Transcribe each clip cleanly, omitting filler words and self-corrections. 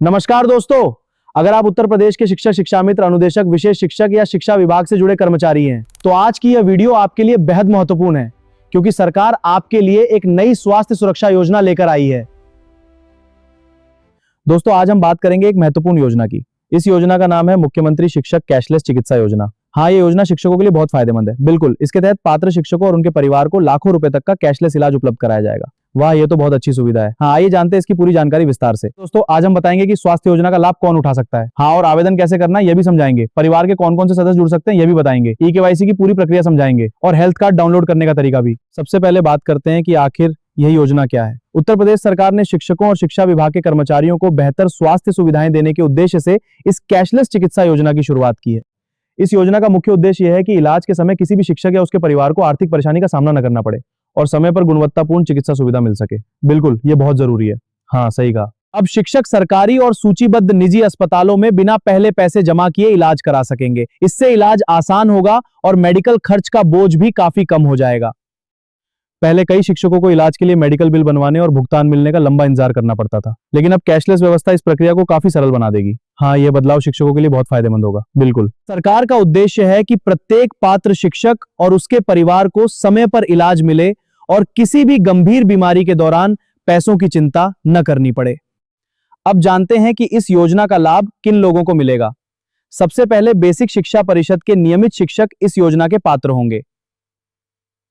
नमस्कार दोस्तों, अगर आप उत्तर प्रदेश के शिक्षक, शिक्षा मित्र, अनुदेशक, विशेष शिक्षक या शिक्षा विभाग से जुड़े कर्मचारी हैं, तो आज की यह वीडियो आपके लिए बेहद महत्वपूर्ण है क्योंकि सरकार आपके लिए एक नई स्वास्थ्य सुरक्षा योजना लेकर आई है। दोस्तों, आज हम बात करेंगे एक महत्वपूर्ण योजना की। इस योजना का नाम है मुख्यमंत्री शिक्षक कैशलेस चिकित्सा योजना। हाँ, ये योजना शिक्षकों के लिए बहुत फायदेमंद है। बिल्कुल, इसके तहत पात्र शिक्षकों और उनके परिवार को लाखों रुपए तक का कैशलेस इलाज उपलब्ध कराया जाएगा। वाह, ये तो बहुत अच्छी सुविधा है। हाँ, आइए जानते हैं इसकी पूरी जानकारी विस्तार से। दोस्तों, आज हम बताएंगे कि स्वास्थ्य योजना का लाभ कौन उठा सकता है। हाँ, और आवेदन कैसे करना है ये भी समझाएंगे। परिवार के कौन कौन से सदस्य जुड़ सकते हैं ये भी बताएंगे। ई-केवाईसी की पूरी प्रक्रिया समझाएंगे और हेल्थ कार्ड डाउनलोड करने का तरीका भी। सबसे पहले बात करते हैं कि आखिर यह योजना क्या है। उत्तर प्रदेश सरकार ने शिक्षकों और शिक्षा विभाग के कर्मचारियों को बेहतर स्वास्थ्य सुविधाएं देने के उद्देश्य से इस कैशलेस चिकित्सा योजना की शुरुआत की है। इस योजना का मुख्य उद्देश्य यह है कि इलाज के समय किसी भी शिक्षक या उसके परिवार को आर्थिक परेशानी का सामना न करना पड़े और समय पर गुणवत्तापूर्ण चिकित्सा सुविधा मिल सके। बिल्कुल, ये बहुत जरूरी है। हाँ, सही कहा। अब शिक्षक सरकारी और सूचीबद्ध निजी अस्पतालों में बिना पहले पैसे जमा किए इलाज करा सकेंगे। इससे इलाज आसान होगा और मेडिकल खर्च का बोझ भी काफी कम हो जाएगा। पहले कई शिक्षकों को इलाज के लिए मेडिकल बिल बनवाने और भुगतान मिलने का लंबा इंतजार करना पड़ता था, लेकिन अब कैशलेस व्यवस्था इस प्रक्रिया को काफी सरल बना देगी। हाँ, यह बदलाव शिक्षकों के लिए बहुत फायदेमंद होगा। बिल्कुल, सरकार का उद्देश्य है कि प्रत्येक पात्र शिक्षक और उसके परिवार को समय पर इलाज मिले और किसी भी गंभीर बीमारी के दौरान पैसों की चिंता न करनी पड़े। अब जानते हैं कि इस योजना का लाभ किन लोगों को मिलेगा। सबसे पहले बेसिक शिक्षा परिषद के नियमित शिक्षक इस योजना के पात्र होंगे।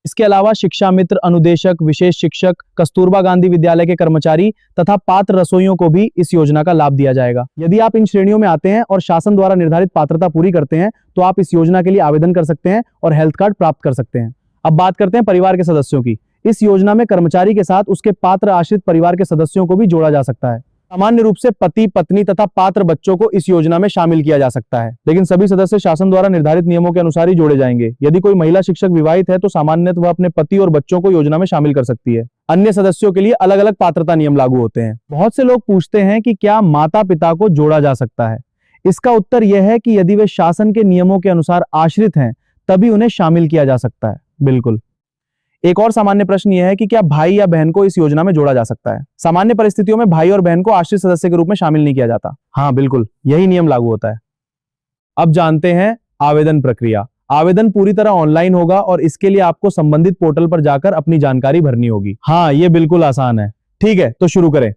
इसके अलावा शिक्षा मित्र, अनुदेशक, विशेष शिक्षक, कस्तूरबा गांधी विद्यालय के कर्मचारी तथा पात्र रसोइयों को भी इस योजना का लाभ दिया जाएगा। यदि आप इन श्रेणियों में आते हैं और शासन द्वारा निर्धारित पात्रता पूरी करते हैं तो आप इस योजना के लिए आवेदन कर सकते हैं और हेल्थ कार्ड प्राप्त कर सकते हैं। अब बात करते हैं परिवार के सदस्यों की। इस योजना में कर्मचारी के साथ उसके पात्र आश्रित परिवार के सदस्यों को भी जोड़ा जा सकता है। सामान्य रूप से पति, पत्नी तथा पात्र बच्चों को इस योजना में शामिल किया जा सकता है, लेकिन सभी सदस्य शासन द्वारा निर्धारित नियमों के अनुसार ही जोड़े जाएंगे। यदि कोई महिला शिक्षक विवाहित है तो सामान्यतः वह अपने पति और बच्चों को योजना में शामिल कर सकती है। अन्य सदस्यों के लिए अलग अलग पात्रता नियम लागू होते हैं। बहुत से लोग पूछते हैं कि क्या माता पिता को जोड़ा जा सकता है। इसका उत्तर यह है कि यदि वे शासन के नियमों के अनुसार आश्रित हैं तभी उन्हें शामिल किया जा सकता है। बिल्कुल। एक और सामान्य प्रश्न यह है कि क्या भाई या बहन को इस योजना में जोड़ा जा सकता है। सामान्य परिस्थितियों में भाई और बहन को आश्रित सदस्य के रूप में शामिल नहीं किया जाता। हाँ, बिल्कुल, यही नियम लागू होता है। अब जानते हैं आवेदन प्रक्रिया। आवेदन पूरी तरह ऑनलाइन होगा और इसके लिए आपको संबंधित पोर्टल पर जाकर अपनी जानकारी भरनी होगी। हाँ, ये बिल्कुल आसान है। ठीक है, तो शुरू करें।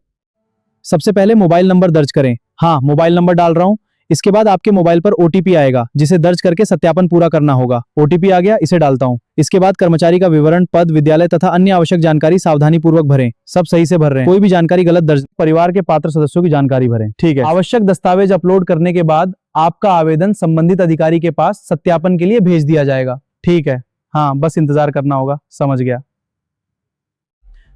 सबसे पहले मोबाइल नंबर दर्ज करें। हाँ, मोबाइल नंबर डाल रहा हूं। इसके बाद आपके मोबाइल पर ओटीपी आएगा जिसे दर्ज करके सत्यापन पूरा करना होगा। ओटीपी आ गया, इसे डालता हूं। इसके बाद कर्मचारी का विवरण, पद, विद्यालय तथा अन्य आवश्यक जानकारी सावधानी पूर्वक भरें। सब सही से भर रहे हैं, कोई भी जानकारी गलत दर्ज। परिवार के पात्र सदस्यों की जानकारी भरें। ठीक है। आवश्यक दस्तावेज अपलोड करने के बाद आपका आवेदन संबंधित अधिकारी के पास सत्यापन के लिए भेज दिया जाएगा। ठीक है। हाँ, बस इंतजार करना होगा। समझ गया।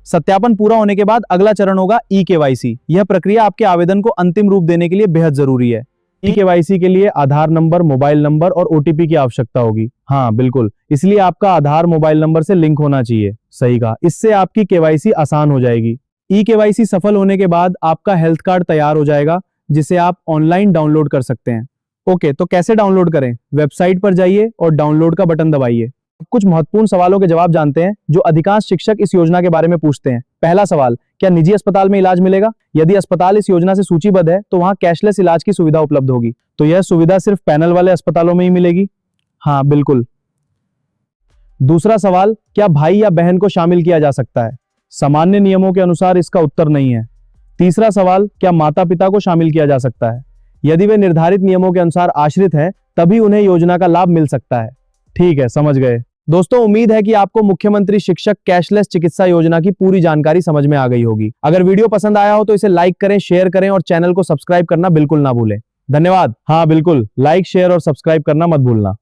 सत्यापन पूरा होने के बाद अगला चरण होगा ई-केवाईसी। यह प्रक्रिया आपके आवेदन को अंतिम रूप देने के लिए बेहद जरूरी है। ई-केवाईसी के लिए आधार नंबर, मोबाइल नंबर और ओटीपी की आवश्यकता होगी। हाँ, बिल्कुल, इसलिए आपका आधार मोबाइल नंबर से लिंक होना चाहिए। सही कहा। इससे आपकी केवाईसी आसान हो जाएगी। ई-केवाईसी सफल होने के बाद आपका हेल्थ कार्ड तैयार हो जाएगा जिसे आप ऑनलाइन डाउनलोड कर सकते हैं। ओके, तो कैसे डाउनलोड करें? वेबसाइट पर जाइए और डाउनलोड का बटन दबाइए। कुछ महत्वपूर्ण सवालों के जवाब जानते हैं जो अधिकांश शिक्षक इस योजना के बारे में पूछते हैं। पहला सवाल, क्या निजी अस्पताल में इलाज मिलेगा? यदि अस्पताल इस योजना से सूचीबद्ध है तो वहां कैशलेस इलाज की सुविधा उपलब्ध होगी। तो यह सुविधा सिर्फ पैनल वाले अस्पतालों में ही मिलेगी? हाँ, बिल्कुल। दूसरा सवाल, क्या भाई या बहन को शामिल किया जा सकता है? सामान्य नियमों के अनुसार इसका उत्तर नहीं है। तीसरा सवाल, क्या माता पिता को शामिल किया जा सकता है? यदि वे निर्धारित नियमों के अनुसार आश्रित हैं तभी उन्हें योजना का लाभ मिल सकता है। ठीक है, समझ गए। दोस्तों, उम्मीद है कि आपको मुख्यमंत्री शिक्षक कैशलेस चिकित्सा योजना की पूरी जानकारी समझ में आ गई होगी। अगर वीडियो पसंद आया हो तो इसे लाइक करें, शेयर करें और चैनल को सब्सक्राइब करना बिल्कुल ना भूलें। धन्यवाद। हाँ, बिल्कुल, लाइक, शेयर और सब्सक्राइब करना मत भूलना।